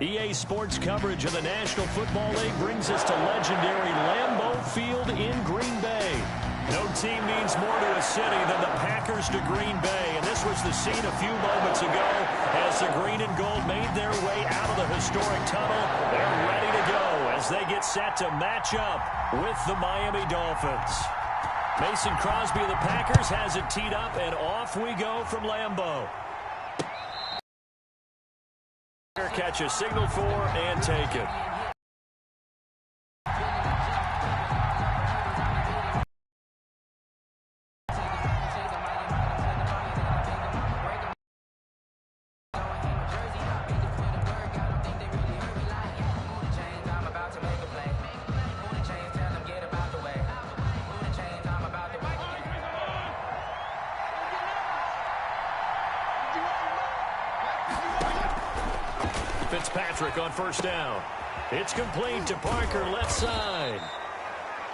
EA Sports coverage of the National Football League brings us to legendary Lambeau Field in Green Bay. No team means more to a city than the Packers to Green Bay, and this was the scene a few moments ago as the green and gold made their way out of the historic tunnel. They're ready to go as they get set to match up with the Miami Dolphins. Mason Crosby of the Packers has it teed up, and off we go from Lambeau. Catch a signal for and take it. Fitzpatrick on first down. It's complete to Parker, left side.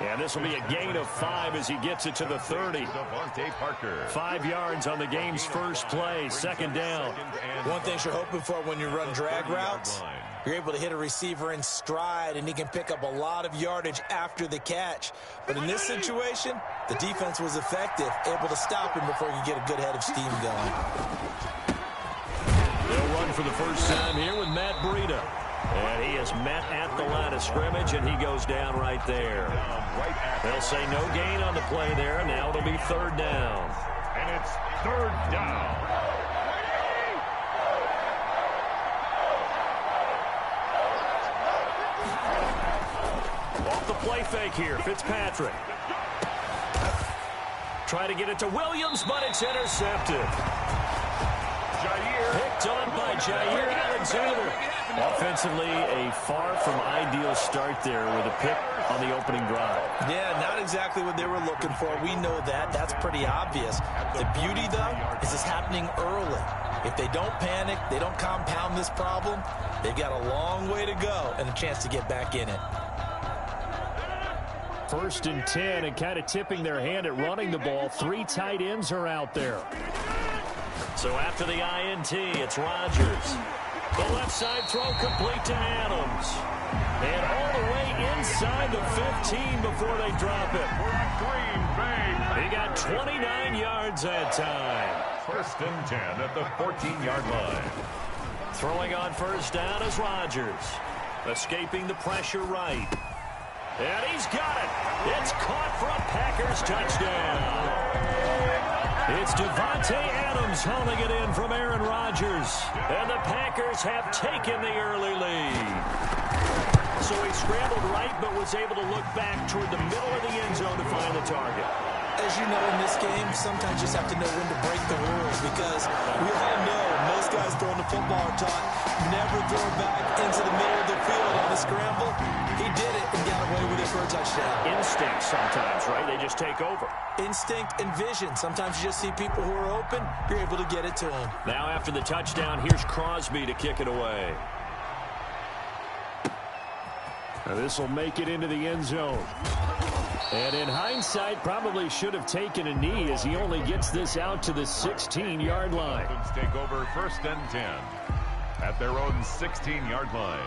And this will be a gain of 5 as he gets it to the 30. 5 yards on the game's first play, second down. One thing you're hoping for when you run drag routes, you're able to hit a receiver in stride, and he can pick up a lot of yardage after the catch. But in this situation, the defense was effective, able to stop him before he could get a good head of steam going. They'll run for the first time here with Matt Breida. And he is met at the line of scrimmage, and he goes down right there. They'll say no gain on the play there. Now it'll be third down. And it's third down. Off the play fake here, Fitzpatrick. Try to get it to Williams, but it's intercepted. Picked on by Jair Alexander. Offensively, a far from ideal start there with a pick on the opening drive. Yeah, not exactly what they were looking for. We know that. That's pretty obvious. The beauty, though, is it's happening early. If they don't panic, they don't compound this problem, they've got a long way to go and a chance to get back in it. First and 10, and kind of tipping their hand at running the ball. 3 tight ends are out there. So after the INT, it's Rodgers. The left side throw complete to Adams. And all the way inside the 15 before they drop it. Green Bay. He got 29 yards that time. First and 10 at the 14-yard line. Throwing on first down is Rodgers. Escaping the pressure right. And he's got it. It's caught for a Packers touchdown. It's Devontae Adams hauling it in from Aaron Rodgers. And the Packers have taken the early lead. So he scrambled right but was able to look back toward the middle of the end zone to find the target. As you know, in this game, sometimes you just have to know when to break the rules, because we all know most guys throwing the football are taught never throw back into the middle of the field on the scramble. He did it and got away with it for a touchdown. Instinct sometimes, right? They just take over. Instinct and vision. Sometimes you just see people who are open, you're able to get it to them. Now after the touchdown, here's Crosby to kick it away. Now this will make it into the end zone. And in hindsight, probably should have taken a knee as he only gets this out to the 16-yard line. Take over first and 10 at their own 16-yard line.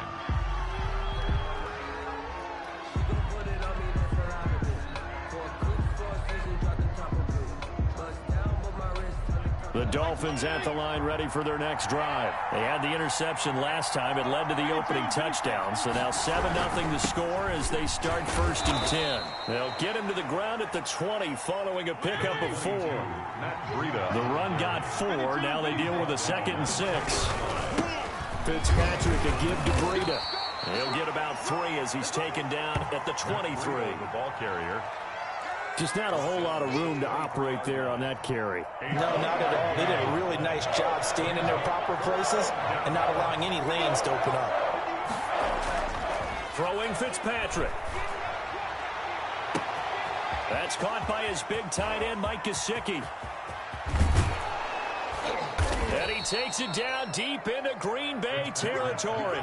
The Dolphins at the line ready for their next drive. They had the interception last time. It led to the opening touchdown. So now 7-0 to score as they start first and 10. They'll get him to the ground at the 20 following a pickup of 4. The run got 4. Now they deal with a 2nd and 6. Fitzpatrick a give to Breida. He'll get about 3 as he's taken down at the 23. The ball carrier. Just not a whole lot of room to operate there on that carry. No, not at all. They did a really nice job staying in their proper places and not allowing any lanes to open up. Throwing Fitzpatrick. That's caught by his big tight end, Mike Gesicki. And he takes it down deep into Green Bay territory.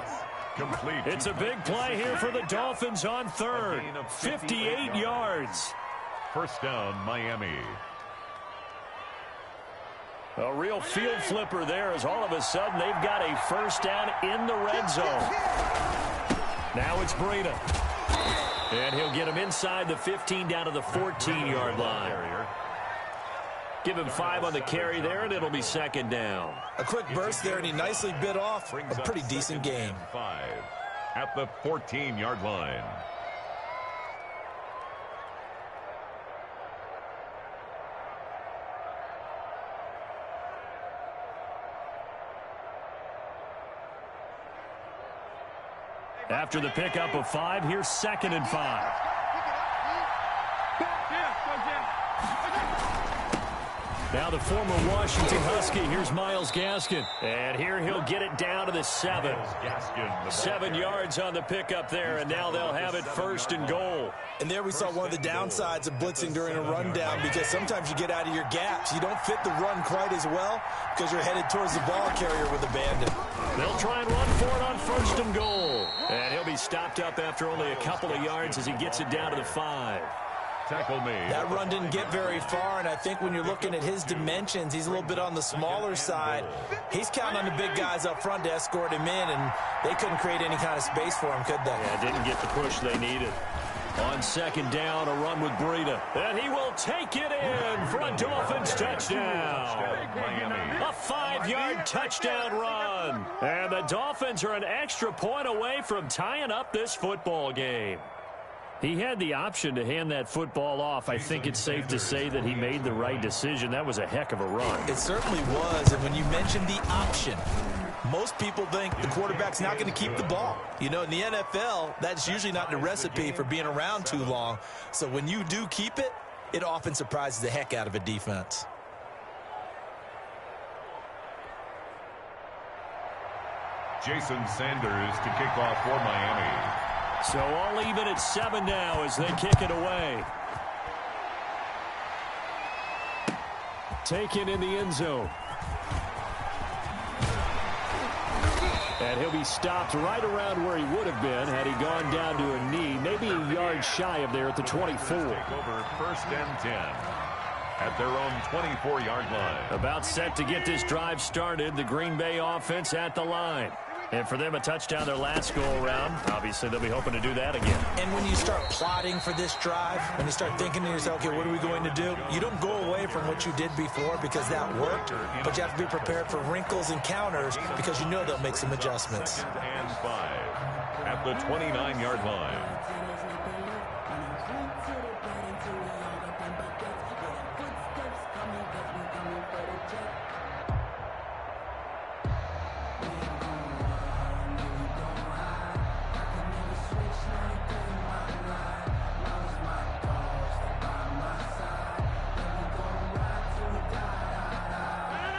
Complete. It's a big play here for the Dolphins on third. 58 yards. First down, Miami. A real field flipper there as all of a sudden they've got a first down in the red zone. Now it's Breida. And he'll get him inside the 15 down to the 14-yard line. Give him 5 on the carry there, and it'll be second down. A quick burst there, and he nicely bit off a pretty decent game. 5 at the 14-yard line. After the pickup of 5, here's 2nd and 5. Now the former Washington Husky. Here's Myles Gaskin. And here he'll get it down to the 7. 7 yards on the pickup there, and now they'll have it 1st and goal. And there we saw one of the downsides of blitzing during a rundown, because sometimes you get out of your gaps. You don't fit the run quite as well because you're headed towards the ball carrier with abandon. They'll try and run for it on 1st and goal. And he'll be stopped up after only a couple of yards as he gets it down to the 5. Tackle made. That run didn't get very far, and I think when you're looking at his dimensions, he's a little bit on the smaller side. He's counting on the big guys up front to escort him in, and they couldn't create any kind of space for him, could they? Yeah, didn't get the push they needed. On 2nd down, a run with Breida. And he will take it in for a Dolphins touchdown. A 5-yard touchdown run. And the Dolphins are an extra point away from tying up this football game. He had the option to hand that football off. I think it's safe to say that he made the right decision. That was a heck of a run. It certainly was. And when you mentioned the option, most people think the quarterback's not going to keep the ball. You know, in the NFL, that's usually not the recipe for being around too long. So when you do keep it, it often surprises the heck out of a defense. Jason Sanders to kick off for Miami. So all even at 7 now as they kick it away. Taken in the end zone. And he'll be stopped right around where he would have been had he gone down to a knee, maybe a yard shy of there at the 24. Take over 1st and 10 at their own 24-yard line. About set to get this drive started. The Green Bay offense at the line. And for them, a touchdown their last go-around. Obviously, they'll be hoping to do that again. And when you start plotting for this drive, when you start thinking to yourself, okay, what are we going to do? You don't go away from what you did before because that worked, but you have to be prepared for wrinkles and counters because you know they'll make some adjustments. 2nd and 5 at the 29-yard line.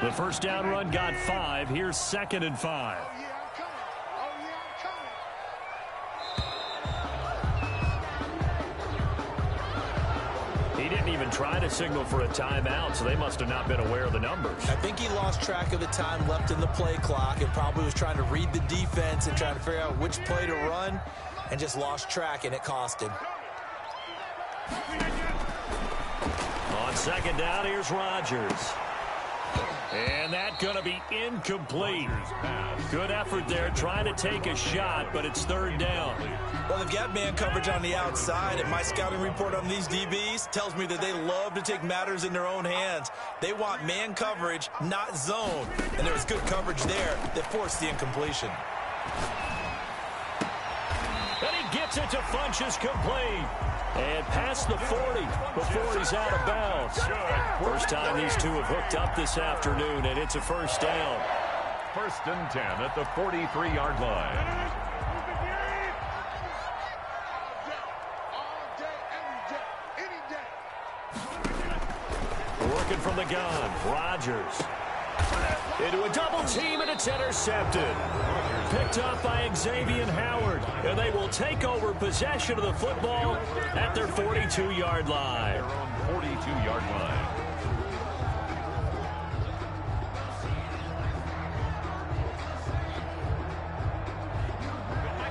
The first down run got 5. Here's 2nd and 5. He didn't even try to signal for a timeout, so they must have not been aware of the numbers. I think he lost track of the time left in the play clock and probably was trying to read the defense and trying to figure out which play to run and just lost track, and it cost him. On 2nd down, here's Rodgers. And that's going to be incomplete. Good effort there trying to take a shot, but it's 3rd down. Well, they've got man coverage on the outside, and my scouting report on these DBs tells me that they love to take matters in their own hands. They want man coverage, not zone. And there was good coverage there that forced the incompletion. And he gets it to Funchess complete. And past the 40 before he's out of bounds. First time these two have hooked up this afternoon, and it's a first down. 1st and 10 at the 43-yard line. Working from the gun, Rodgers. Into a double team, and it's intercepted. Picked up by Xavier Howard, and they will take over possession of the football at their 42-yard line. Their own 42-yard line.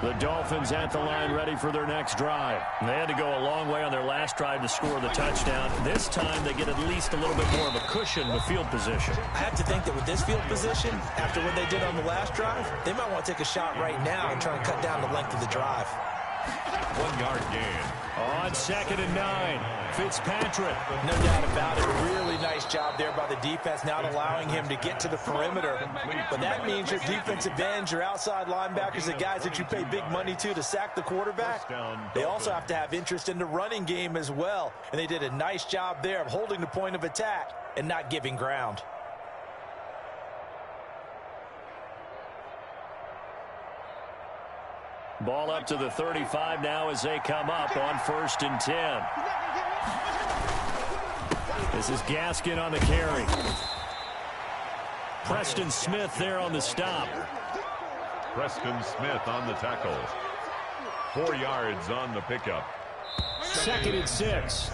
The Dolphins at the line ready for their next drive. They had to go a long way on their last last drive to score the touchdown. This time they get at least a little bit more of a cushion with field position. I have to think that with this field position, after what they did on the last drive, they might want to take a shot right now and try and cut down the length of the drive. 1 yard gain. On 2nd and 9, Fitzpatrick. No doubt about it. Really nice job there by the defense, not allowing him to get to the perimeter. But that means your defensive ends, your outside linebackers, the guys that you pay big money to sack the quarterback, they also have to have interest in the running game as well. And they did a nice job there of holding the point of attack and not giving ground. Ball up to the 35 now as they come up on 1st and 10. This is Gaskin on the carry. Preston Smith there on the stop. Preston Smith on the tackle. 4 yards on the pickup. 2nd and 6.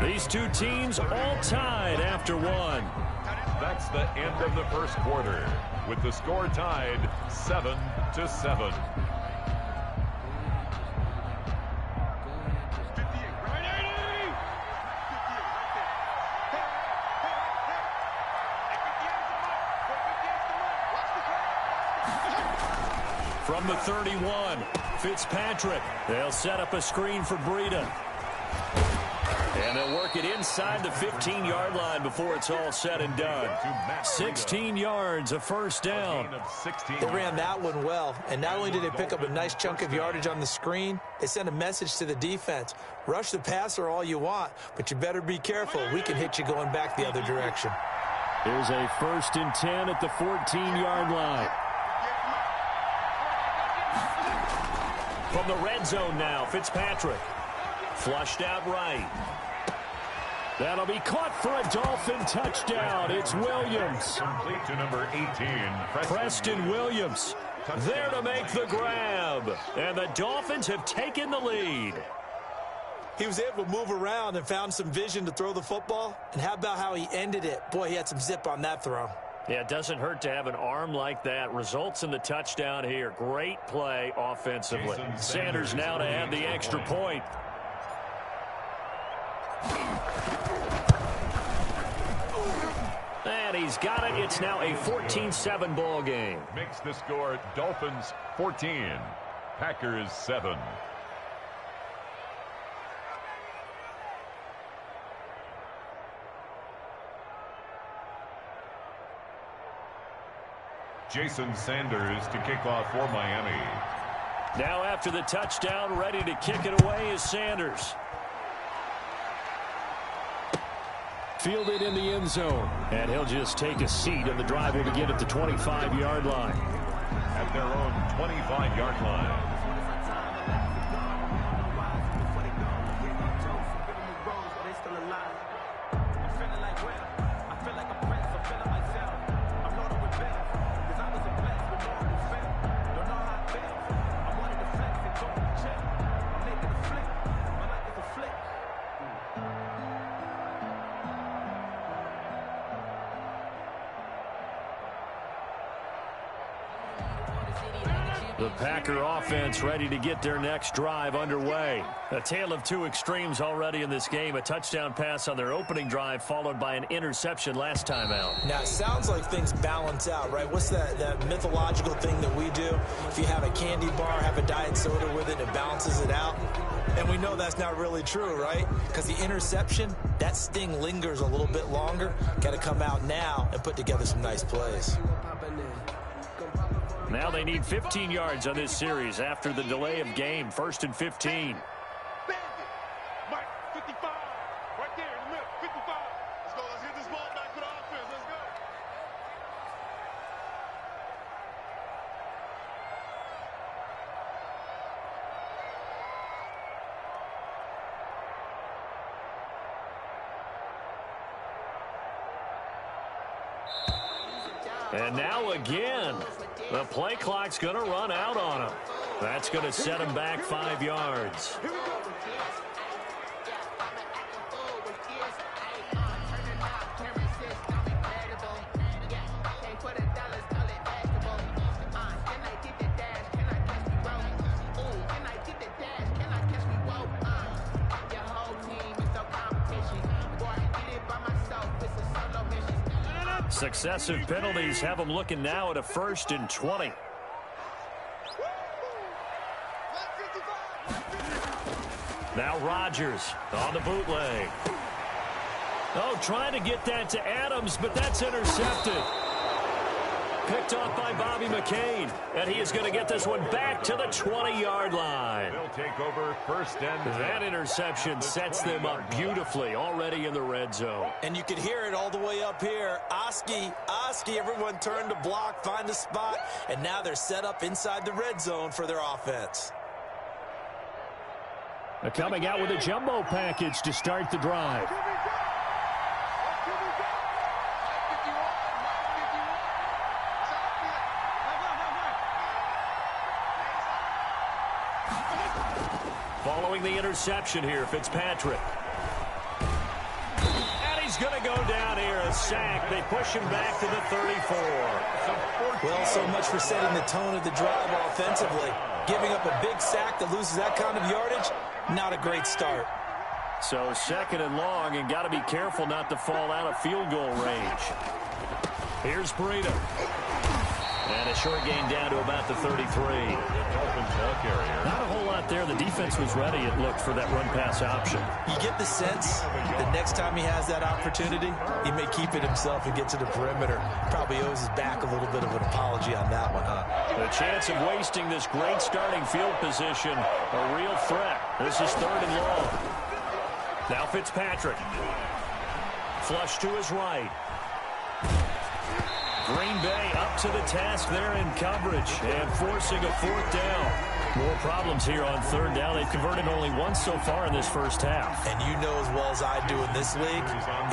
These two teams all tied after 1. That's the end of the first quarter, with the score tied 7-7. From the 31, Fitzpatrick. They'll set up a screen for Breida. And they'll work it inside the 15-yard line before it's all said and done. 16 yards, a first down. They ran that one well, and not only did they pick up a nice chunk of yardage on the screen, they sent a message to the defense. Rush the passer all you want, but you better be careful. We can hit you going back the other direction. Here's a 1st and 10 at the 14-yard line. From the red zone now, Fitzpatrick. Flushed out right. That'll be caught for a Dolphin touchdown. It's Williams. Complete to number 18, Preston Williams. There to make the grab. And the Dolphins have taken the lead. He was able to move around and found some vision to throw the football. And how about how he ended it? Boy, he had some zip on that throw. Yeah, it doesn't hurt to have an arm like that. Results in the touchdown here. Great play offensively. Sanders now to add the extra point. And he's got it. It's now a 14-7 ball game. Makes the score Dolphins 14, Packers 7. Jason Sanders to kick off for Miami. Now after the touchdown, ready to kick it away is Sanders. Fielded in the end zone. And he'll just take a seat, and the drive will begin at the 25-yard line. At their own 25-yard line. The Packer offense ready to get their next drive underway. A tale of two extremes already in this game. A touchdown pass on their opening drive followed by an interception last time out. Now, it sounds like things balance out, right? What's that mythological thing that we do? If you have a candy bar, have a diet soda with it, it balances it out. And we know that's not really true, right? Because the interception, that sting lingers a little bit longer. Got to come out now and put together some nice plays. Now they need 15 yards on this series after the delay of game. 1st and 15. Mike, 55. Right there in the middle, 55. Let's go. Let's get this ball back for the offense. Let's go. And now again, the play clock's going to run out on him. That's going to set him back 5 yards. Successive penalties have them looking now at a 1st and 20. Now Rodgers on the bootleg. Oh, trying to get that to Adams, but that's intercepted. Picked off by Bobby McCain, and he is going to get this one back to the 20-yard line. They'll take over 1st and 10. That interception sets them up beautifully already in the red zone. And you could hear it all the way up here. Oski, everyone turned to block, find a spot, and now they're set up inside the red zone for their offense. Coming out with a jumbo package to start the drive. Following the interception here, Fitzpatrick. And he's going to go down here, a sack. They push him back to the 34. Well, so much for setting the tone of the drive offensively. Giving up a big sack that loses that kind of yardage, not a great start. So 2nd and long, and got to be careful not to fall out of field goal range. Here's Breida. And a short gain down to about the 33. Not a whole lot there. The defense was ready, it looked, for that run-pass option. You get the sense that next time he has that opportunity, he may keep it himself and get to the perimeter. Probably owes his back a little bit of an apology on that one, huh? The chance of wasting this great starting field position, a real threat. This is 3rd and long. Now Fitzpatrick. Flush to his right. Green Bay up to the task there in coverage and forcing a 4th down. More problems here on 3rd down. They've converted only once so far in this first half. And you know as well as I do in this league,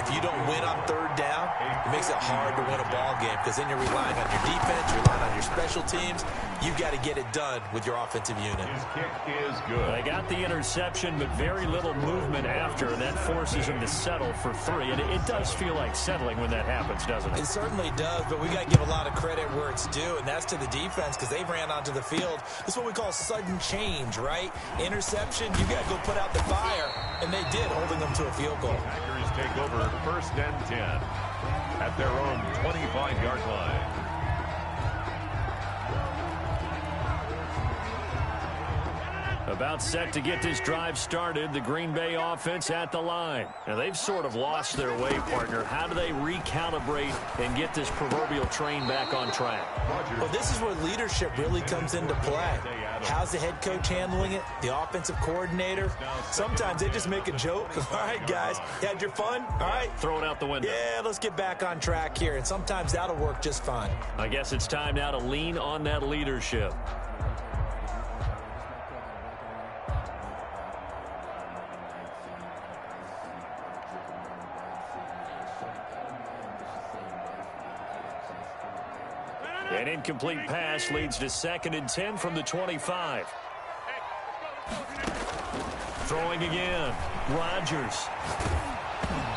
if you don't win on 3rd down, it makes it hard to win a ball game because then you're relying on your defense, you're relying on your special teams. You've got to get it done with your offensive unit. His kick is good. They got the interception, but very little movement after, and that forces him to settle for 3. And it does feel like settling when that happens, doesn't it? It certainly does, but we got to give a lot of credit where it's due, and that's to the defense because they ran onto the field. This is what we call sudden change, right? Interception, you got to go put out the fire, and they did, holding them to a field goal. Packers take over 1st and 10 at their own 25-yard line. About set to get this drive started, the Green Bay offense at the line. Now, they've sort of lost their way, partner. How do they recalibrate and get this proverbial train back on track? Well, this is where leadership really comes into play. How's the head coach handling it? The offensive coordinator? Sometimes they just make a joke. All right, guys, you had your fun? All right. Throw it out the window. Yeah, let's get back on track here, and sometimes that'll work just fine. I guess it's time now to lean on that leadership. An incomplete pass leads to 2nd and 10 from the 25. Throwing again. Rodgers.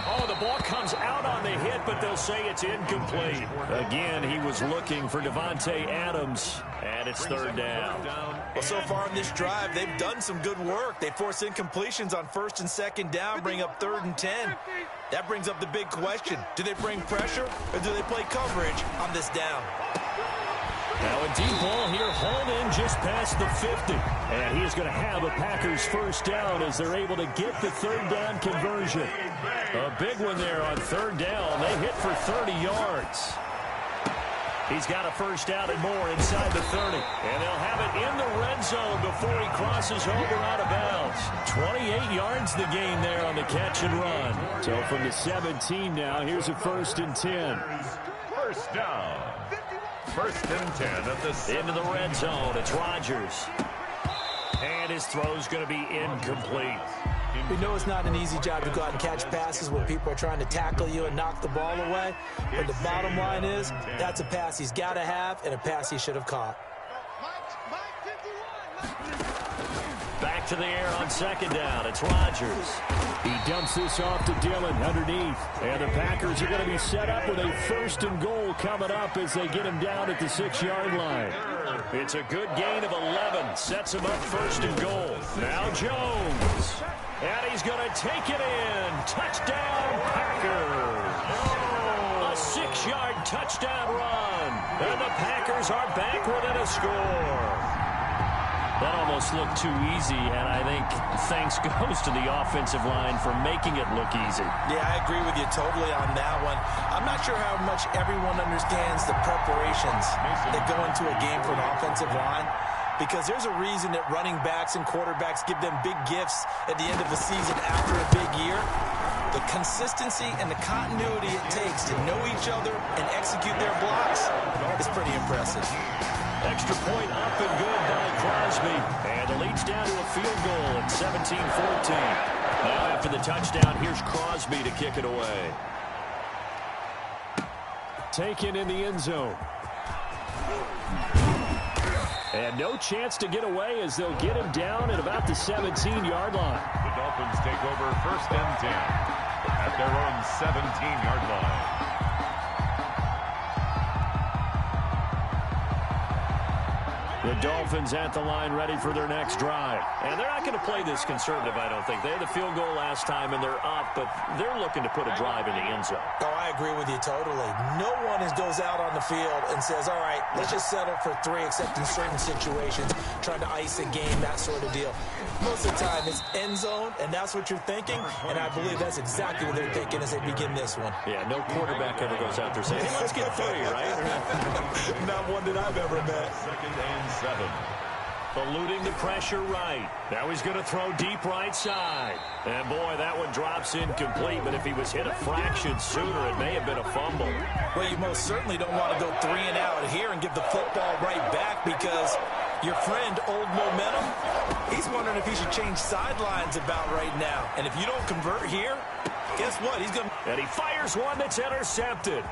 Oh, the ball comes out on the hit, but they'll say it's incomplete. Again, he was looking for Devontae Adams, and it's 3rd down. Well, so far in this drive, they've done some good work. They force incompletions on 1st and 2nd down, bring up 3rd and 10. That brings up the big question. Do they bring pressure, or do they play coverage on this down? Now a deep ball here, hauled in just past the 50. And he is going to have a Packers 1st down as they're able to get the 3rd down conversion. A big one there on 3rd down. They hit for 30 yards. He's got a 1st down and more inside the 30. And they'll have it in the red zone before he crosses over out of bounds. 28 yards the gain there on the catch and run. So from the 17 now, here's a 1st and 10. 1st down. 1st and 10 at the into the red zone. It's Rodgers. And his throw's going to be incomplete. We know it's not an easy job to go out and catch passes when people are trying to tackle you and knock the ball away. But the bottom line is, that's a pass he's got to have and a pass he should have caught. Back to the air on 2nd down. It's Rodgers. He dumps this off to Dillon underneath. And the Packers are going to be set up with a 1st and goal coming up as they get him down at the 6-yard line. It's a good gain of 11. Sets him up 1st and goal. Now Jones. And he's going to take it in. Touchdown, Packers. A 6-yard touchdown run. And the Packers are back within a score. That almost looked too easy, and I think thanks goes to the offensive line for making it look easy. Yeah, I agree with you totally on that one. I'm not sure how much everyone understands the preparations that go into a game for an offensive line, because there's a reason that running backs and quarterbacks give them big gifts at the end of the season after a big year. The consistency and the continuity it takes to know each other and execute their blocks is pretty impressive. Extra point up and good by Crosby. And the lead's down to a field goal at 17-14. Now after the touchdown, here's Crosby to kick it away. Taken in the end zone. And no chance to get away as they'll get him down at about the 17-yard line. The Dolphins take over 1st and 10 at their own 17-yard line. The Dolphins at the line ready for their next drive. And they're not going to play this conservative, I don't think. They had the field goal last time, and they're up, but they're looking to put a drive in the end zone. Oh, I agree with you totally. No one goes out on the field and says, all right, let's just settle for 3, except in certain situations, trying to ice a game, that sort of deal. Most of the time, it's end zone, and that's what you're thinking, and I believe that's exactly what they're thinking as they begin this one. Yeah, no quarterback ever goes out there saying, hey, let's get 3, right? Not one that I've ever met. 2nd and 7. Eluding the pressure right. Now he's going to throw deep right side. And, boy, that one drops incomplete, but if he was hit a fraction sooner, it may have been a fumble. Well, you most certainly don't want to go 3 and out here and give the football right back, because your friend, Old Momentum, he's wondering if he should change sidelines about right now. And if you don't convert here, guess what? He's going to... And he fires one that's intercepted.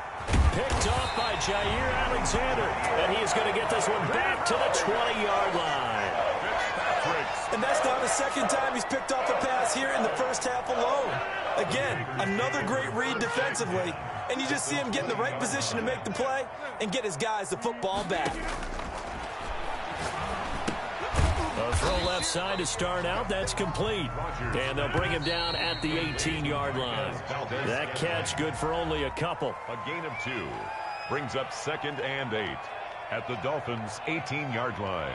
Picked off by Jair Alexander. And he is going to get this one back to the 20-yard line. And that's not the second time he's picked off a pass here in the first half alone. Again, another great read defensively. And you just see him get in the right position to make the play and get his guys the football back. A throw left side to start out. That's complete. And they'll bring him down at the 18-yard line. That catch good for only a couple. A gain of 2 brings up 2nd and 8 at the Dolphins' 18-yard line.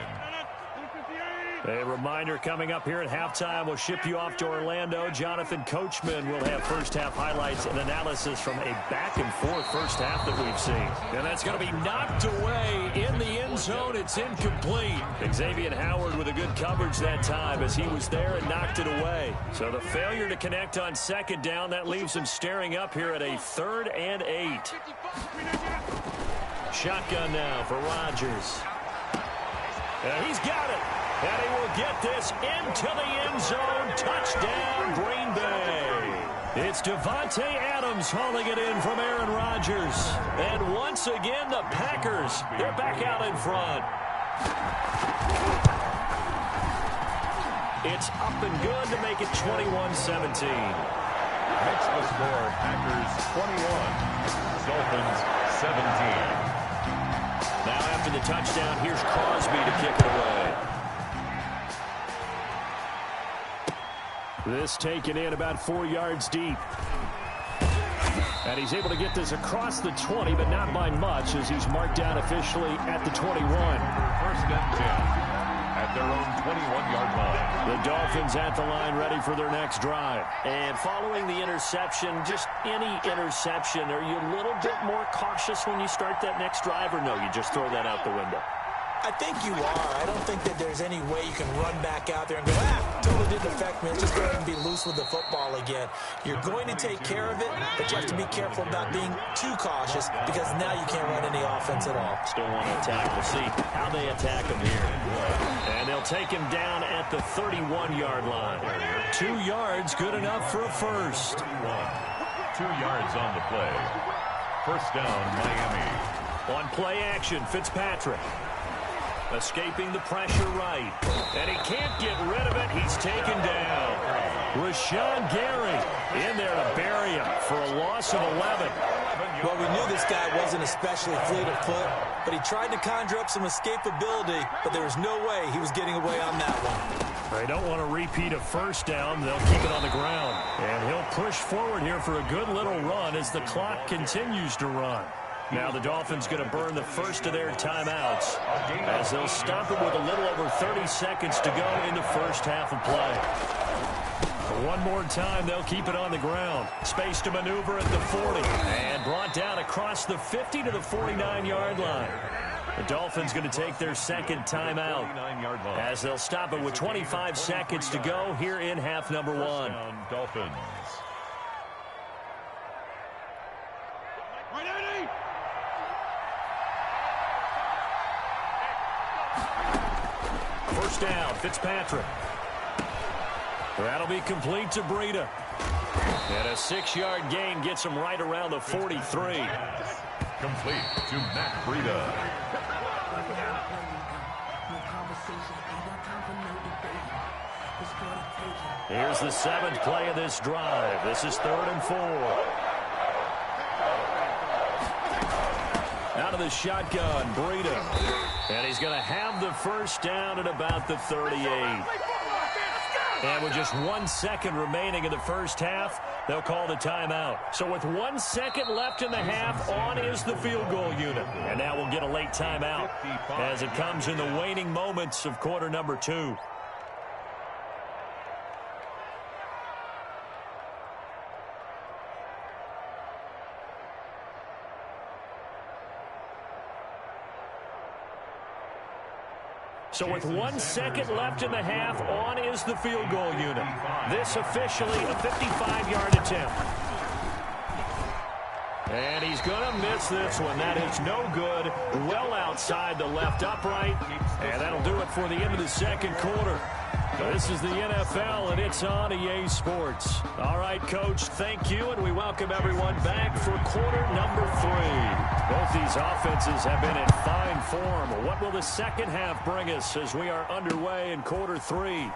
A reminder coming up here at halftime. We'll ship you off to Orlando. Jonathan Coachman will have first-half highlights and analysis from a back-and-forth first half that we've seen. And that's going to be knocked away in the end zone. It's incomplete. Xavier Howard with a good coverage that time as he was there and knocked it away. So the failure to connect on 2nd down, that leaves him staring up here at a 3rd and 8. Shotgun now for Rodgers. And he's got it. And he will get this into the end zone. Touchdown, Green Bay. It's Devontae Adams hauling it in from Aaron Rodgers. And once again, the Packers, they're back out in front. It's up and good to make it 21-17. Makes the score Packers 21, Dolphins 17. Now after the touchdown, here's Crosby to kick it away. This taken in about 4 yards deep. And he's able to get this across the 20, but not by much, as he's marked down officially at the 21. 1st and 10 at their own 21-yard line. The Dolphins at the line ready for their next drive. And following the interception, just any interception, are you a little bit more cautious when you start that next drive, or no, you just throw that out the window? I think you are. I don't think that there's any way you can run back out there and go, totally didn't affect me. Let's just go ahead and be loose with the football again. You're going to take care of it, but you have to be careful about being too cautious, because now you can't run any offense at all. Still want to attack. We'll see how they attack him here. And they'll take him down at the 31-yard line. 2 yards, good enough for a first. 2 yards on the play. 1st down, Miami. On play action, Fitzpatrick. Escaping the pressure right. And he can't get rid of it. He's taken down. Rashawn Gary in there to bury him for a loss of 11. Well, we knew this guy wasn't especially fleet of foot, but he tried to conjure up some escapability, but there was no way he was getting away on that one. They don't want to repeat a first down. They'll keep it on the ground. And he'll push forward here for a good little run as the clock continues to run. Now the Dolphins going to burn the first of their timeouts as they'll stop it with a little over 30 seconds to go in the first half of play. One more time, they'll keep it on the ground. Space to maneuver at the 40. And brought down across the 50 to the 49-yard line. The Dolphins going to take their second timeout as they'll stop it with 25 seconds to go here in half number one. Dolphins. First down, Fitzpatrick. That'll be complete to Breida. And a 6-yard gain gets him right around the 43. Complete to Matt Breida. Here's the 7th play of this drive. This is 3rd and 4. Out of the shotgun, Breida. And he's going to have the first down at about the 38. And with just 1 second remaining in the first half, they'll call the timeout. So with 1 second left in the half, on is the field goal unit. And now we'll get a late timeout as it comes in the waning moments of quarter number 2. So with 1 second left in the half, on is the field goal unit. This officially a 55-yard attempt. And he's going to miss this one. That is no good. Well outside the left upright. And that'll do it for the end of the second quarter. This is the NFL, and it's on EA Sports. All right, Coach, thank you, and we welcome everyone back for quarter number 3. Both these offenses have been in fine form. What will the second half bring us as we are underway in quarter 3?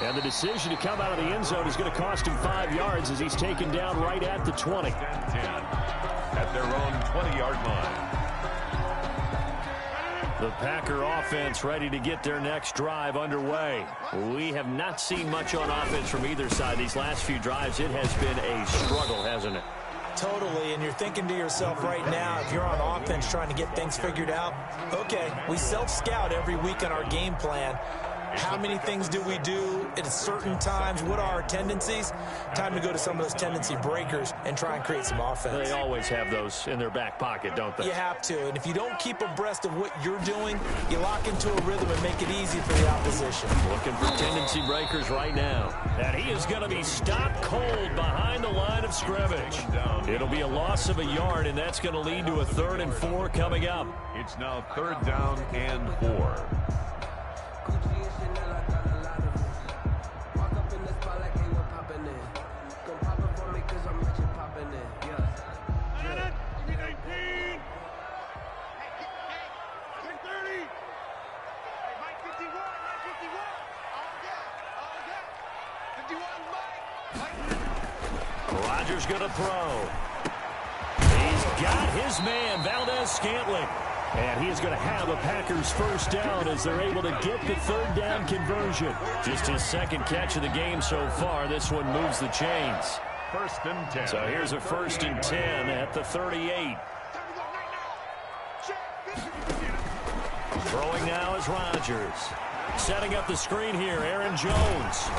And the decision to come out of the end zone is going to cost him 5 yards as he's taken down right at the 20. 10 at their own 20-yard line. The Packer offense ready to get their next drive underway. We have not seen much on offense from either side these last few drives. It has been a struggle, hasn't it? Totally, and you're thinking to yourself right now, if you're on offense trying to get things figured out, okay, we self-scout every week on our game plan. How many things do we do at certain times? What are our tendencies? Time to go to some of those tendency breakers and try and create some offense. They always have those in their back pocket, don't they? You have to, and if you don't keep abreast of what you're doing, you lock into a rhythm and make it easy for the opposition. Looking for tendency breakers right now. And he is going to be stopped cold behind the line of scrimmage. It'll be a loss of a yard, and that's going to lead to a 3rd and 4 coming up. It's now 3rd down and 4. Rodgers going to throw. He's got his man, Valdez-Scantling. And he is going to have a Packers first down as they're able to get the 3rd down conversion. Just his second catch of the game so far. This one moves the chains. 1st and 10. So here's a 1st and 10 at the 38. Throwing now is Rodgers. Setting up the screen here, Aaron Jones.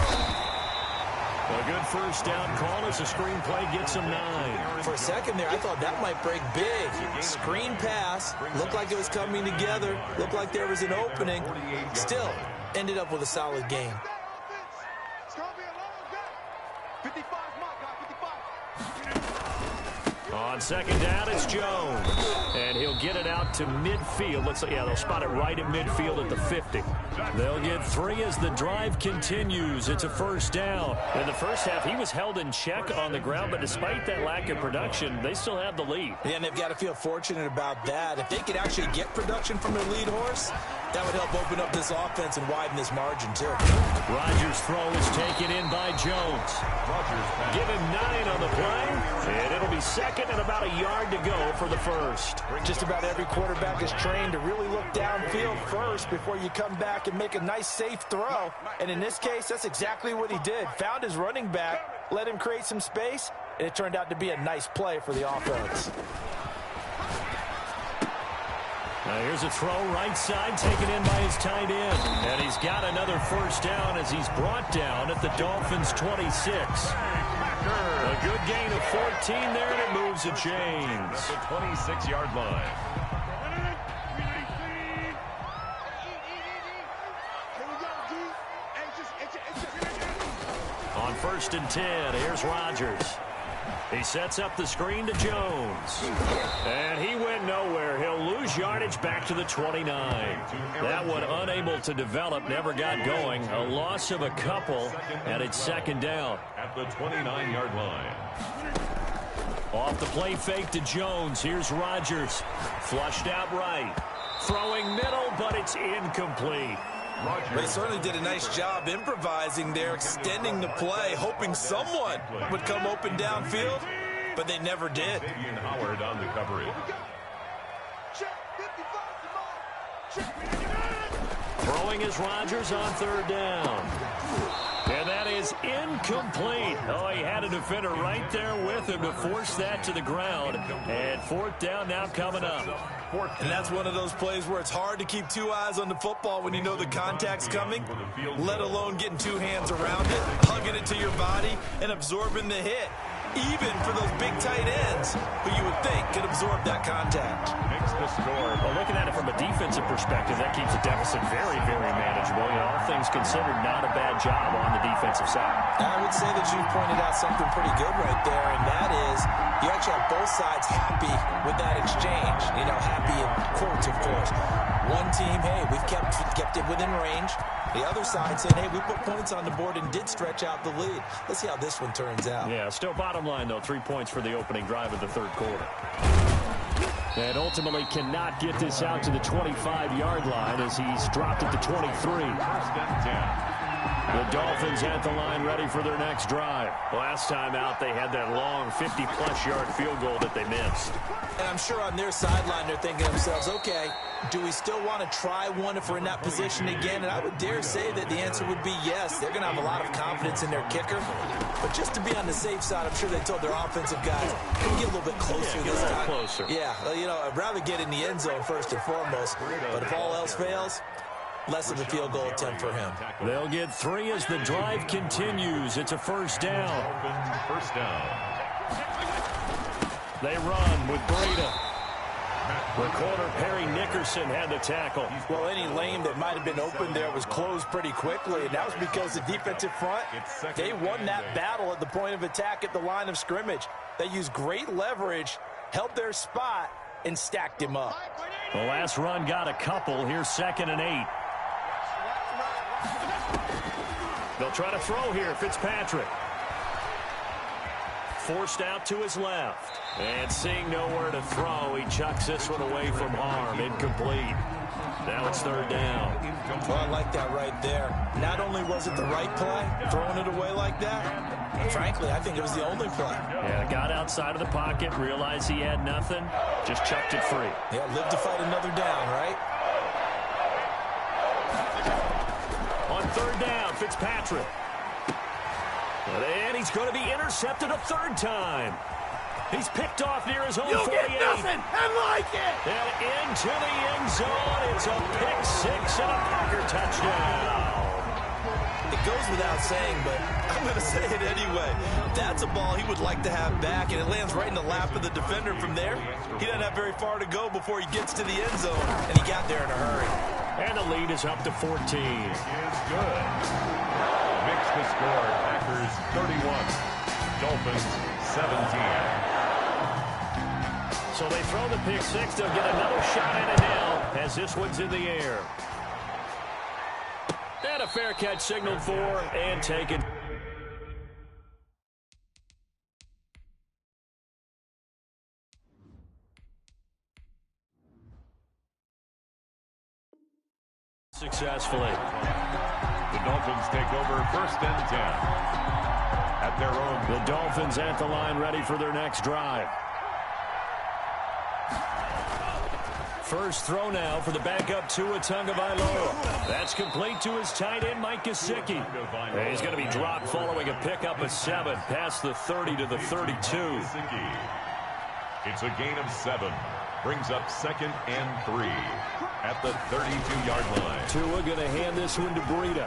A good first down call as the screen play gets him 9. For a second there, I thought that might break big. Screen pass, looked like it was coming together, looked like there was an opening. Still, ended up with a solid game. On second down, it's Jones. And he'll get it out to midfield. Looks like, yeah, they'll spot it right at midfield at the 50. They'll get 3 as the drive continues. It's a first down. In the first half, he was held in check on the ground, but despite that lack of production, they still have the lead. Yeah, and they've got to feel fortunate about that. If they could actually get production from their lead horse, that would help open up this offense and widen this margin, too. Rodgers' throw is taken in by Jones. Give him 9 on the play, and it'll be second and about a yard to go for the first. Just about every quarterback is trained to really look downfield first before you come back and make a nice, safe throw. And in this case, that's exactly what he did. Found his running back, let him create some space, and it turned out to be a nice play for the offense. Now here's a throw right side taken in by his tight end. And he's got another first down as he's brought down at the Dolphins' 26. A good gain of 14 there, and it moves the chains. The 26-yard line. On 1st and 10, here's Rodgers. He sets up the screen to Jones. And he went nowhere. He'll lose yardage back to the 29. That one unable to develop, never got going. A loss of a couple, and it's 2nd down. At the 29-yard line. Off the play fake to Jones. Here's Rodgers. Flushed out right. Throwing middle, but it's incomplete. They certainly did a nice job improvising there, extending the play, hoping someone would come open downfield, but they never did. Xavier Howard on the coverage. Throwing is Rodgers on 3rd down. And that is incomplete. Oh, he had a defender right there with him to force that to the ground. And 4th down now coming up. And that's one of those plays where it's hard to keep two eyes on the football when you know the contact's coming, let alone getting two hands around it, hugging it to your body, and absorbing the hit. Even for those big tight ends who you would think could absorb that contact. Makes the score. Well, looking at it from a defensive perspective, that keeps the deficit very, very manageable. You know, all things considered, not a bad job on the defensive side. I would say that you've pointed out something pretty good right there, and that is you actually have both sides happy with that exchange. You know, happy in quotes, of course. One team, hey, we've kept it within range. The other side saying, hey, we put points on the board and did stretch out the lead. Let's see how this one turns out. Yeah, still bottom line, though, 3 points for the opening drive of the 3rd quarter. And ultimately cannot get this out to the 25-yard line as he's dropped at the 23. 1st and 10. The Dolphins at the line ready for their next drive. Last time out, they had that long 50-plus yard field goal that they missed. And I'm sure on their sideline they're thinking to themselves, okay, do we still want to try one if we're in that position again? And I would dare say that the answer would be yes. They're going to have a lot of confidence in their kicker. But just to be on the safe side, I'm sure they told their offensive guys, can we get a little bit closer this time? Closer. Yeah, you know, I'd rather get in the end zone first and foremost. But if all else fails, less of a field goal attempt for him. They'll get 3 as the drive continues. It's a 1st down. 1st down. They run with Breida. The corner, Perry Nickerson, had the tackle. Well, any lane that might have been open there was closed pretty quickly, and that was because the defensive front, they won that battle at the point of attack at the line of scrimmage. They used great leverage, held their spot, and stacked him up. The last run got a couple. Here's 2nd and 8. They'll try to throw here, Fitzpatrick. Forced out to his left. And seeing nowhere to throw, he chucks this one away from harm. Incomplete. Now it's 3rd down. Well, I like that right there. Not only was it the right play, throwing it away like that, frankly, I think it was the only play. Yeah, got outside of the pocket, realized he had nothing, just chucked it free. Yeah, live to fight another down, right? On 3rd down, Fitzpatrick. And he's going to be intercepted a 3rd time. He's picked off near his own 48. You get nothing and like it. And into the end zone. It's a pick 6 and a Packer touchdown. It goes without saying, but I'm going to say it anyway. That's a ball he would like to have back, and it lands right in the lap of the defender from there. He doesn't have very far to go before he gets to the end zone, and he got there in a hurry. And the lead is up to 14. Is good. Makes the score. Packers 31. Dolphins 17. So they throw the pick 6. They'll get another shot at it now as this one's in the air. And a fair catch signaled for and taken. Successfully. The Dolphins take over 1st and 10. At their own. The Dolphins at the line ready for their next drive. First throw now for the backup Tua Tagovailoa. That's complete to his tight end, Mike Gesicki. He's going to be dropped following a pickup of 7 past the 30 to the 32. It's a gain of 7. Brings up 2nd and 3 at the 32-yard line. Tua going to hand this one to Breida.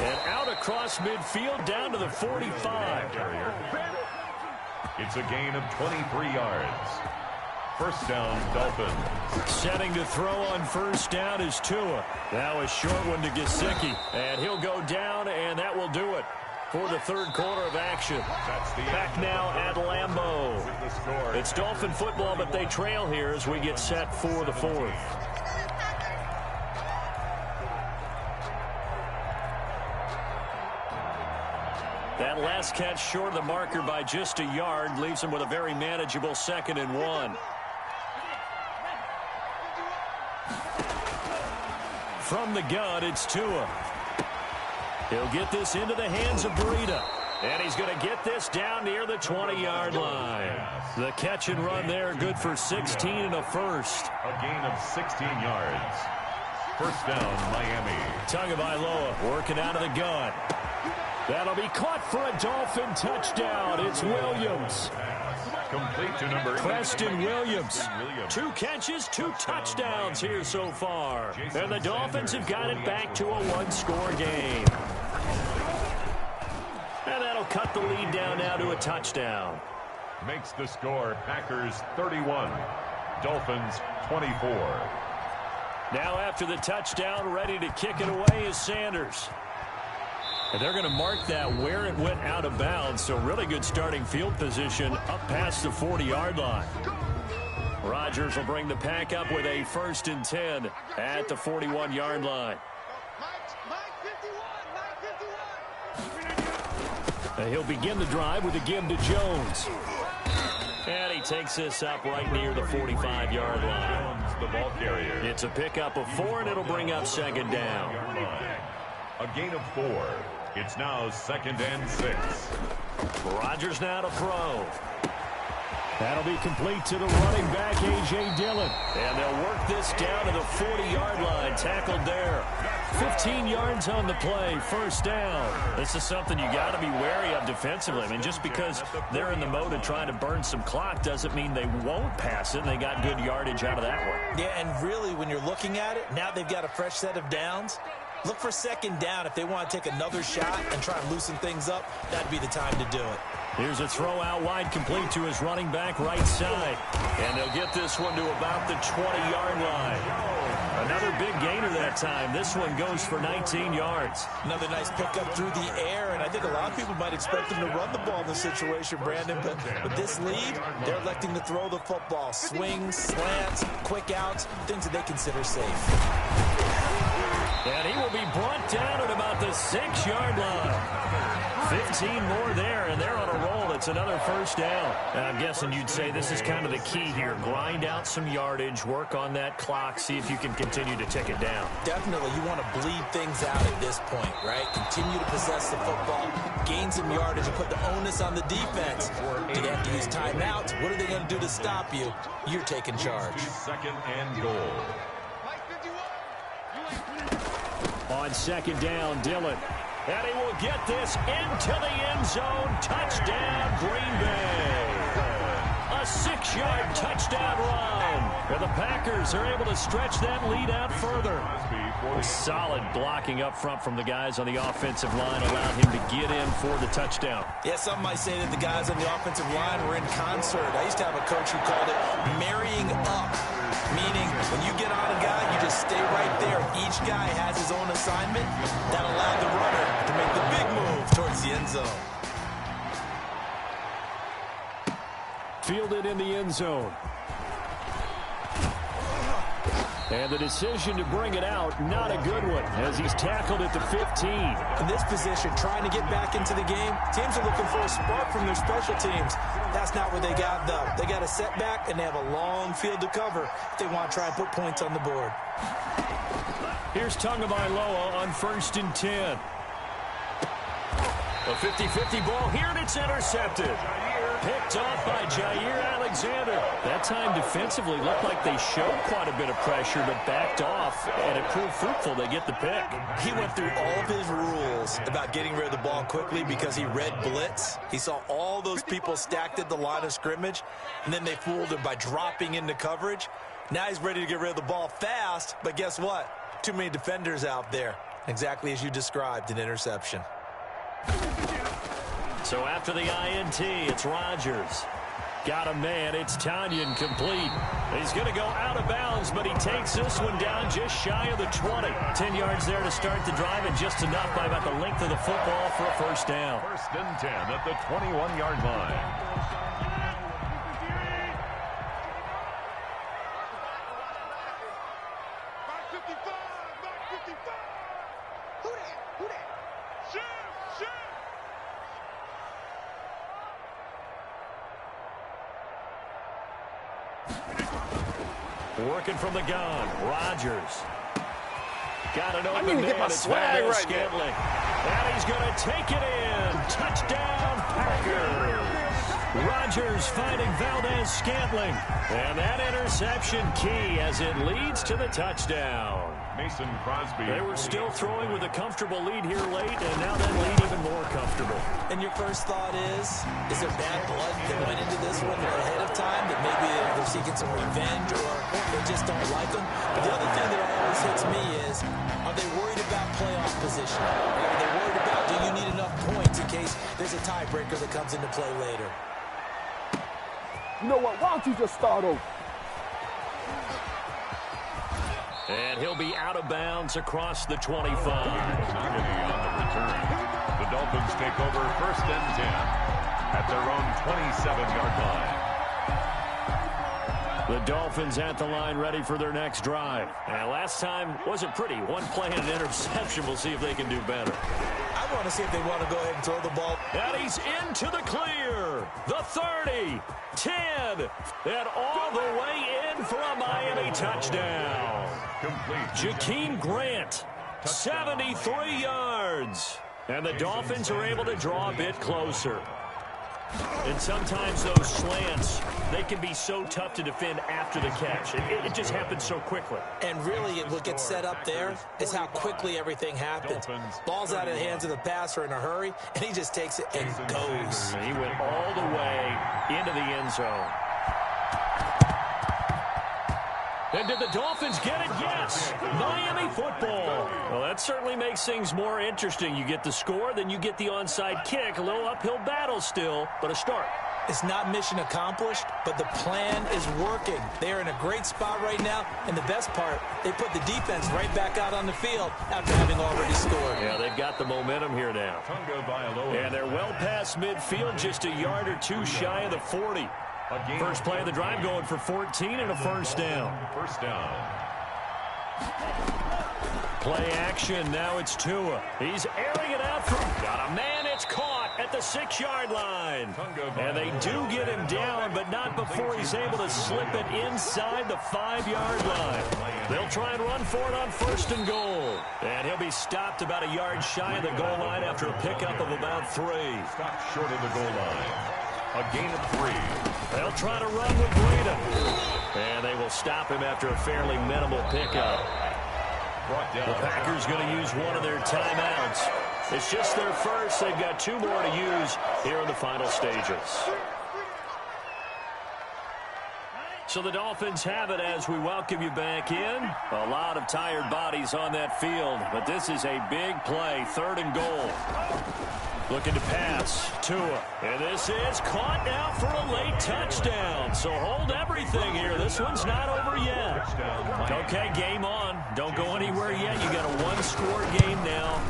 And out across midfield down to the 45. It's a gain of 23 yards. First down, Dolphins. Setting to throw on first down is Tua. Now a short one to Gesicki. And he'll go down, and that will do it for the third quarter of action. Back now at Lambeau. It's Dolphin football, but they trail here as we get set for the fourth. That last catch short of the marker by just a yard leaves him with a very manageable 2nd and 1. From the gun, it's Tua. He'll get this into the hands of Breida. And he's going to get this down near the 20-yard line. The catch and run there, good for 16 and a first. A gain of 16 yards. First down, Miami. Tagovailoa working out of the gun. That'll be caught for a Dolphin touchdown. It's Williams. Complete to number Preston Williams. 2 catches, 2 touchdowns here so far. And the Dolphins have got it back to a 1-score game. And that'll cut the lead down now to a touchdown. Makes the score Packers 31, Dolphins 24. Now after the touchdown, ready to kick it away is Sanders. And they're going to mark that where it went out of bounds. So really good starting field position up past the 40-yard line. Rodgers will bring the pack up with a 1st and 10 at the 41-yard line. And he'll begin the drive with a give to Jones. And he takes this up right near the 45-yard line. The ball carrier. It's a pickup of 4, and it'll bring up 2nd down. A gain of 4. It's now 2nd and 6. Rodgers now to throw. That'll be complete to the running back, A.J. Dillon. And they'll work this down to the 40-yard line. Tackled there. 15 yards on the play. First down. This is something you got to be wary of defensively. I mean, just because they're in the mode of trying to burn some clock doesn't mean they won't pass it. They got good yardage out of that one. Yeah, and really, when you're looking at it, now they've got a fresh set of downs. Look for 2nd down. If they want to take another shot and try and loosen things up, that'd be the time to do it. Here's a throw out wide, complete to his running back right side. And they'll get this one to about the 20-yard line. Another big gainer that time. This one goes for 19 yards. Another nice pickup through the air, and I think a lot of people might expect them to run the ball in this situation, Brandon, but with this lead, they're electing to throw the football. Swings, slants, quick outs, things that they consider safe. And he will be brought down at about the 6-yard line. 15 more there, and they're on a roll. It's another first down. And I'm guessing you'd say this is kind of the key here. Grind out some yardage, work on that clock, see if you can continue to tick it down. Definitely. You want to bleed things out at this point, right? Continue to possess the football, gain some yardage, and put the onus on the defense. Do they have to use timeouts? What are they going to do to stop you? You're taking charge. 2nd and goal. On 2nd down, Dillon. And he will get this into the end zone. Touchdown, Green Bay. A 6-yard touchdown run. And the Packers are able to stretch that lead out further. Solid blocking up front from the guys on the offensive line allowed him to get in for the touchdown. Yeah, some might say that the guys on the offensive line were in concert. I used to have a coach who called it marrying up, meaning when you get on a guy, you just stay right there. Each guy has his own assignment. That allowed the runner to make the big move towards the end zone. Fielded in the end zone. And the decision to bring it out, not a good one, as he's tackled at the 15. In this position, trying to get back into the game, teams are looking for a spark from their special teams. That's not what they got, though. They got a setback, and they have a long field to cover if they want to try and put points on the board. Here's Tagovailoa on 1st and 10. A 50-50 ball here, and it's intercepted. Picked off by Jair Alexander. That time defensively looked like they showed quite a bit of pressure, but backed off, and it proved fruitful. They get the pick. He went through all of his rules about getting rid of the ball quickly because he read blitz. He saw all those people stacked at the line of scrimmage, and then they fooled him by dropping into coverage. Now he's ready to get rid of the ball fast, but guess what? Too many defenders out there. Exactly as you described, an interception. So after the INT, it's Rodgers. Got a man. It's Tanyan complete. He's going to go out of bounds, but he takes this one down just shy of the 20. 10 yards there to start the drive, and just enough by about the length of the football for a first down. First and 10 at the 21-yard line. Working from the gun, Rodgers. Got it open. I need to get my swag right Scantling. And he's going to take it in. Touchdown, Packers. Rodgers finding Valdez-Scantling. And that interception key as it leads to the touchdown. Mason Crosby. They were still throwing with a comfortable lead here late, and now that lead even more comfortable. And your first thought is there bad blood that went into this one ahead of time, that maybe they're seeking some revenge or they just don't like them? But the other thing that always hits me is, are they worried about playoff position? Are they worried about, do you need enough points in case there's a tiebreaker that comes into play later? You know what? Why don't you just start over? And he'll be out of bounds across the 25. On the return. The Dolphins take over first and 10 at their own 27-yard line. The Dolphins at the line ready for their next drive. And last time wasn't pretty. One play and an interception. We'll see if they can do better. I want to see if they want to go ahead and throw the ball. And he's into the clear. The 30, 10, and all the way in for a Miami touchdown. Complete. Jakeem Grant, 73 yards. And the Dolphins are able to draw a bit closer. And sometimes those slants, they can be so tough to defend after the catch. It just happens so quickly. And really, what gets set up there is how quickly everything happens. Ball's out of the hands of the passer in a hurry, and he just takes it and goes. He went all the way into the end zone. And did the Dolphins get it? Yes. Miami football. Well, that certainly makes things more interesting. You get the score, then you get the onside kick. A little uphill battle still, but a start. It's not mission accomplished, but the plan is working. They're in a great spot right now, and the best part, they put the defense right back out on the field after having already scored. Yeah, they've got the momentum here now. And they're well past midfield, just a yard or two shy of the 40. First play of the drive going for 14 and a first down. First down. Play action. Now it's Tua. He's airing it out from. Got a man. It's caught at the 6-yard line. And they do get him down, but not before he's able to slip it inside the 5-yard line. They'll try and run for it on first and goal. And he'll be stopped about a yard shy of the goal line after a pickup of about 3. Stopped short of the goal line. A gain of 3. They'll try to run with Breida. And they will stop him after a fairly minimal pickup. The Packers going to use one of their timeouts. It's just their first. They've got 2 more to use here in the final stages. So the Dolphins have it as we welcome you back in. A lot of tired bodies on that field, but this is a big play. 3rd and goal. Looking to pass. Tua. And this is caught now for a late touchdown. So hold everything here. This one's not over yet. Okay, game on. Don't go anywhere yet. You got a 1-score game now.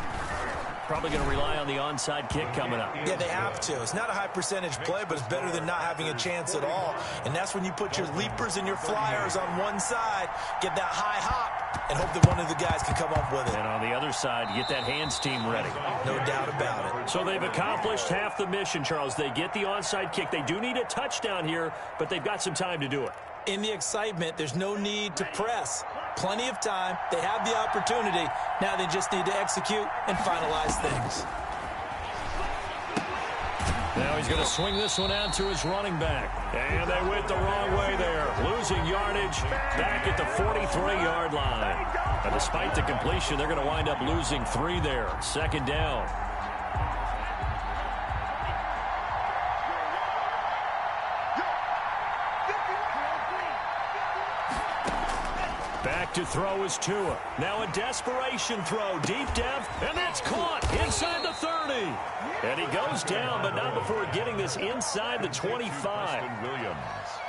Probably going to rely on the onside kick coming up. Yeah, they have to. It's not a high percentage play, but it's better than not having a chance at all. And that's when you put your leapers and your flyers on one side, get that high hop, and hope that one of the guys can come up with it. And on the other side, get that hands team ready. No doubt about it. So they've accomplished half the mission, Charles. They get the onside kick. They do need a touchdown here, but they've got some time to do it. In the excitement, there's no need to press. Plenty of time. They have the opportunity. Now they just need to execute and finalize things. Now he's going to swing this one out to his running back. And they went the wrong way there. Losing yardage back at the 43-yard line. And despite the completion, they're going to wind up losing 3 there. Second down. Back to throw is Tua. Now a desperation throw. Deep depth. And that's caught inside the 30. And he goes down, but not before getting this inside the 25.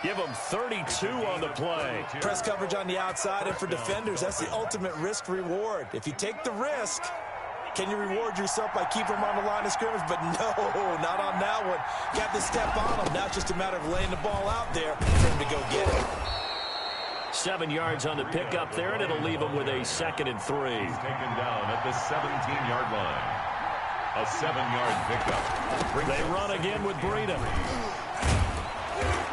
Give him 32 on the play. Press coverage on the outside, and for defenders, that's the ultimate risk-reward. If you take the risk, can you reward yourself by keeping him on the line of scrimmage? But no, not on that one. Got to step on him. Now it's just a matter of laying the ball out there for him to go get it. 7 yards on the pickup there, and it'll leave him with a 2nd and 3. He's taken down at the 17-yard line. A 7-yard pickup. They run again with Breida.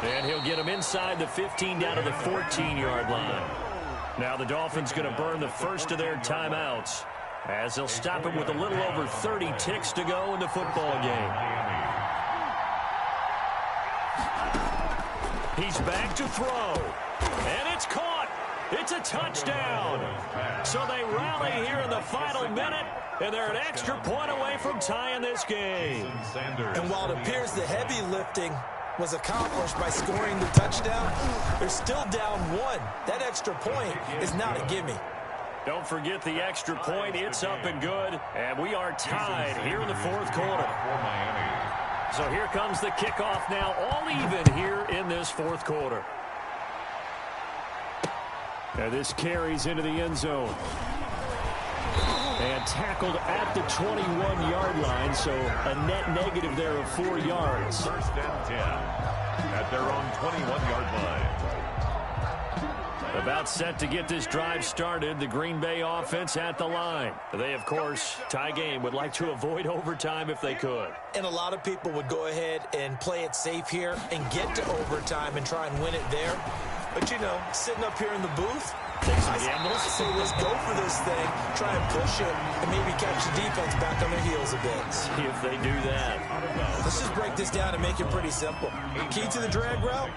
And he'll get him inside the 15 down to the 14-yard line. Now the Dolphins going to burn the first of their timeouts as they'll stop him with a little over 30 ticks to go in the football game. He's back to throw. And it's caught. It's a touchdown. So they rally here in the final minute, and they're an extra point away from tying this game. And while it appears the heavy lifting was accomplished by scoring the touchdown, they're still down 1. That extra point is not a gimme. Don't forget the extra point. It's up and good. And we are tied here in the 4th quarter. So here comes the kickoff now, all even here in this 4th quarter. Now this carries into the end zone. And tackled at the 21-yard line, so a net negative there of 4 yards. 1st and 10 at their own 21-yard line. About set to get this drive started, the Green Bay offense at the line. They, of course, tie game, would like to avoid overtime if they could. And a lot of people would go ahead and play it safe here and get to overtime and try and win it there. But, you know, sitting up here in the booth, I say let's go for this thing, try and push it, and maybe catch the defense back on their heels a bit. See if they do that. Let's just break this down and make it pretty simple. Key to the drag route,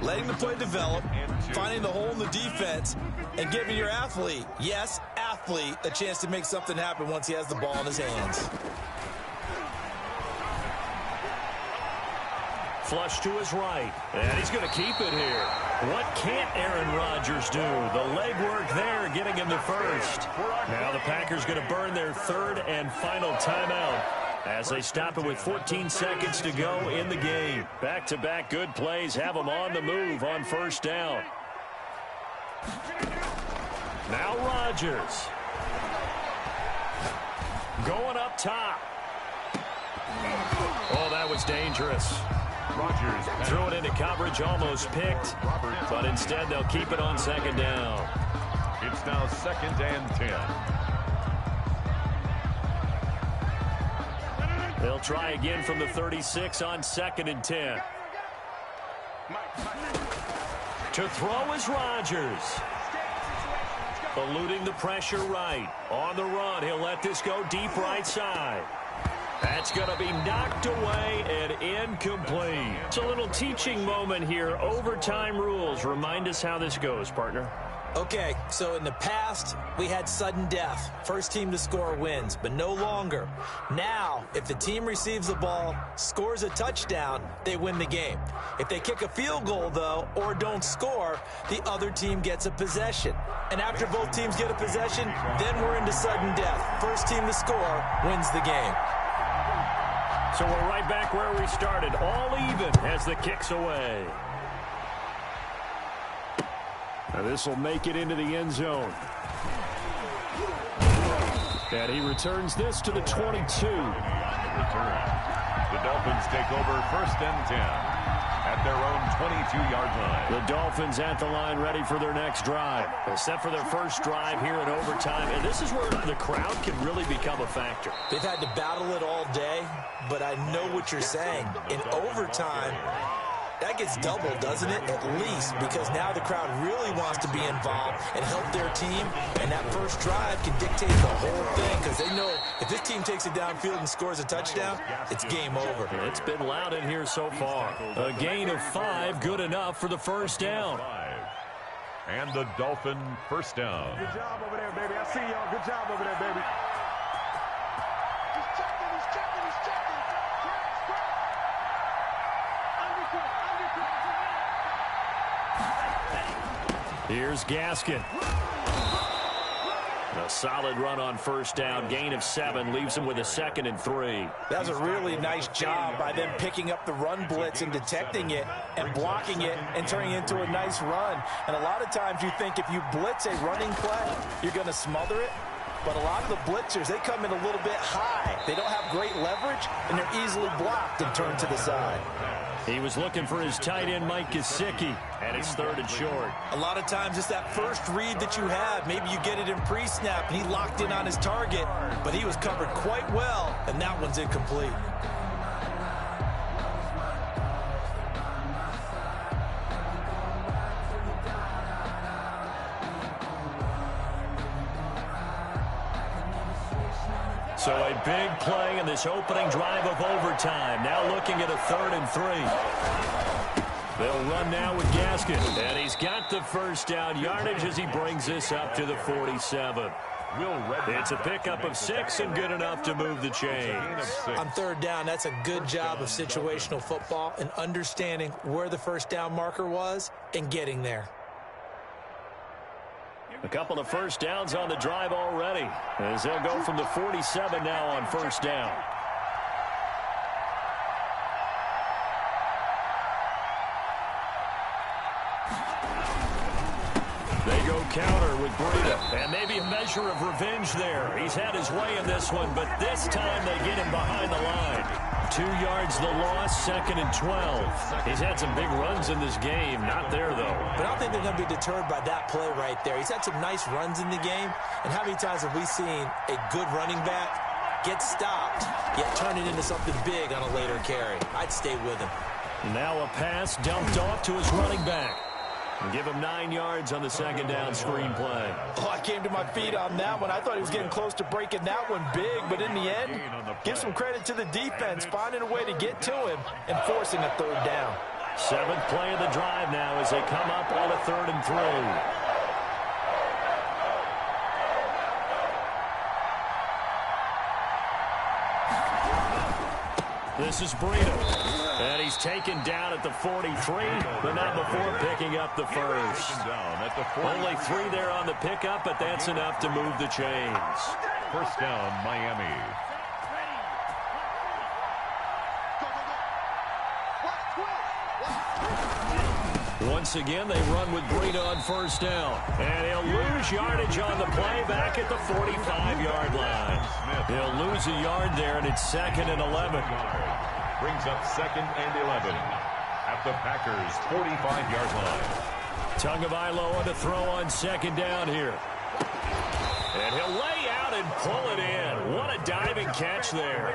letting the play develop, finding the hole in the defense, and giving your athlete, yes, athlete, a chance to make something happen once he has the ball in his hands. Flush to his right. And he's going to keep it here. What can't Aaron Rodgers do? The legwork there getting him the first. Now the Packers going to burn their 3rd and final timeout as they stop it with 14 seconds to go in the game. Back-to-back good plays have them on the move on 1st down. Now Rodgers. Going up top. Oh, that was dangerous. Rodgers threw it into coverage, almost picked, but instead they'll keep it on 2nd down. It's now 2nd and 10. They'll try again from the 36 on 2nd and 10. To throw is Rodgers. Eluding the pressure right. On the run, he'll let this go deep right side. That's going to be knocked away and incomplete. It's a little teaching moment here. Overtime rules. Remind us how this goes, partner. Okay, so in the past, we had sudden death. First team to score wins, but no longer. Now, if the team receives the ball, scores a touchdown, they win the game. If they kick a field goal, though, or don't score, the other team gets a possession. And after both teams get a possession, then we're into sudden death. First team to score wins the game. So we're right back where we started, all even as the kick's away. Now this will make it into the end zone. And he returns this to the 22. Return. The Dolphins take over 1st and 10 at their own 22-yard line. The Dolphins at the line ready for their next drive. Set for their first drive here in overtime. And this is where the crowd can really become a factor. They've had to battle it all day, but I know what you're saying. In overtime, That gets doubled, doesn't it? At least, because now the crowd really wants to be involved and help their team, and that first drive can dictate the whole thing because they know if this team takes it downfield and scores a touchdown, it's game over. It's been loud in here so far. A gain of 5, good enough for the first down. And the Dolphin first down. Good job over there, baby. I see y'all. Good job over there, baby. He's checking, he's checking, he's checking. Press. Here's Gaskin. A solid run on first down. Gain of 7 leaves him with a 2nd and 3. That was a really nice job by them picking up the run blitz and detecting it and blocking it and turning it into a nice run. And a lot of times you think if you blitz a running play, you're going to smother it. But a lot of the blitzers, they come in a little bit high. They don't have great leverage, and they're easily blocked and turned to the side. He was looking for his tight end, Mike Gesicki, and it's 3rd and short. A lot of times it's that first read that you have. Maybe you get it in pre-snap, and he locked in on his target, but he was covered quite well, and that one's incomplete. So a big play in this opening drive of overtime. Now looking at a 3rd and 3. They'll run now with Gaskin. And he's got the first down yardage as he brings this up to the 47. It's a pickup of 6 and good enough to move the chains. On 3rd down, that's a good job of situational football and understanding where the first down marker was and getting there. A couple of first downs on the drive already, as they'll go from the 47 now on first down. They go counter with Breida, and maybe a measure of revenge there. He's had his way in this one, but this time they get him behind the line. 2 yards the loss, 2nd and 12. He's had some big runs in this game. Not there, though. But I don't think they're going to be deterred by that play right there. He's had some nice runs in the game. And how many times have we seen a good running back get stopped, yet turn it into something big on a later carry? I'd stay with him. Now a pass dumped off to his running back. And give him 9 yards on the 2nd down screen play. Oh, I came to my feet on that one. I thought he was getting close to breaking that one big, but in the end, give some credit to the defense, finding a way to get to him and forcing a 3rd down. 7th play of the drive now as they come up on a 3rd and 3. This is Breida. And he's taken down at the 43, but not before picking up the first. Only 3 there on the pickup, but that's enough to move the chains. First down, Miami. Once again, they run with Breida on first down. And he'll lose yardage on the play back at the 45-yard line. He'll lose a yard there, and it's 2nd and 11. Brings up 2nd and 11 at the Packers' 45-yard line. Tagovailoa to throw on 2nd down here. And he'll lay out and pull it in. What a diving catch there.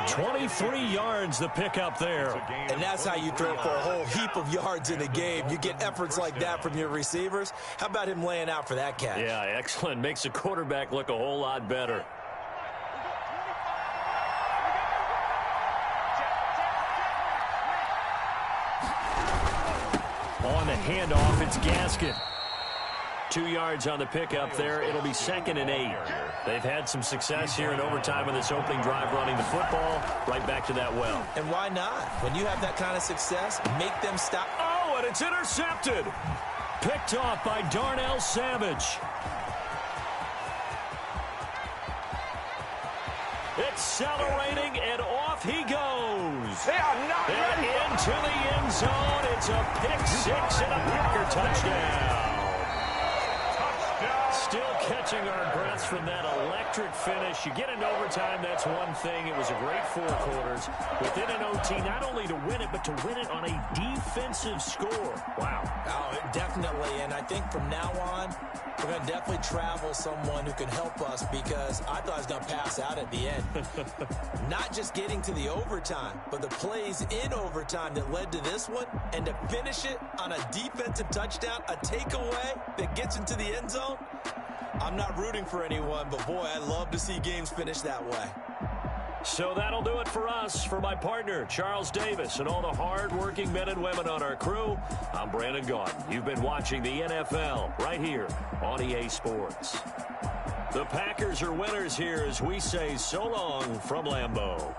23 yards the pickup there. And that's how you throw for a whole heap of yards in a game. You get efforts like that from your receivers. How about him laying out for that catch? Yeah, excellent. Makes the quarterback look a whole lot better. On the handoff, it's Gaskin. 2 yards on the pickup there. It'll be 2nd and 8. They've had some success here in overtime in this opening drive running the football. Right back to that well. And why not? When you have that kind of success, make them stop. Oh, and it's intercepted. Picked off by Darnell Savage. Accelerating, and off he goes. They are not and ready. Into the end zone. It's a pick 6 and a Packer touchdown. Still catching our breaths from that electric finish. You get into overtime, that's one thing. It was a great 4 quarters. Within an OT, not only to win it, but to win it on a defensive score. Wow. Oh, definitely. And I think from now on, we're going to definitely travel someone who can help us, because I thought I was going to pass out at the end. Not just getting to the overtime, but the plays in overtime that led to this one, and to finish it on a defensive touchdown, a takeaway that gets into the end zone. I'm not rooting for anyone, but boy, I love to see games finish that way. So that'll do it for us. For my partner, Charles Davis, and all the hard-working men and women on our crew, I'm Brandon Gaudin. You've been watching the NFL right here on EA Sports. The Packers are winners here as we say so long from Lambeau.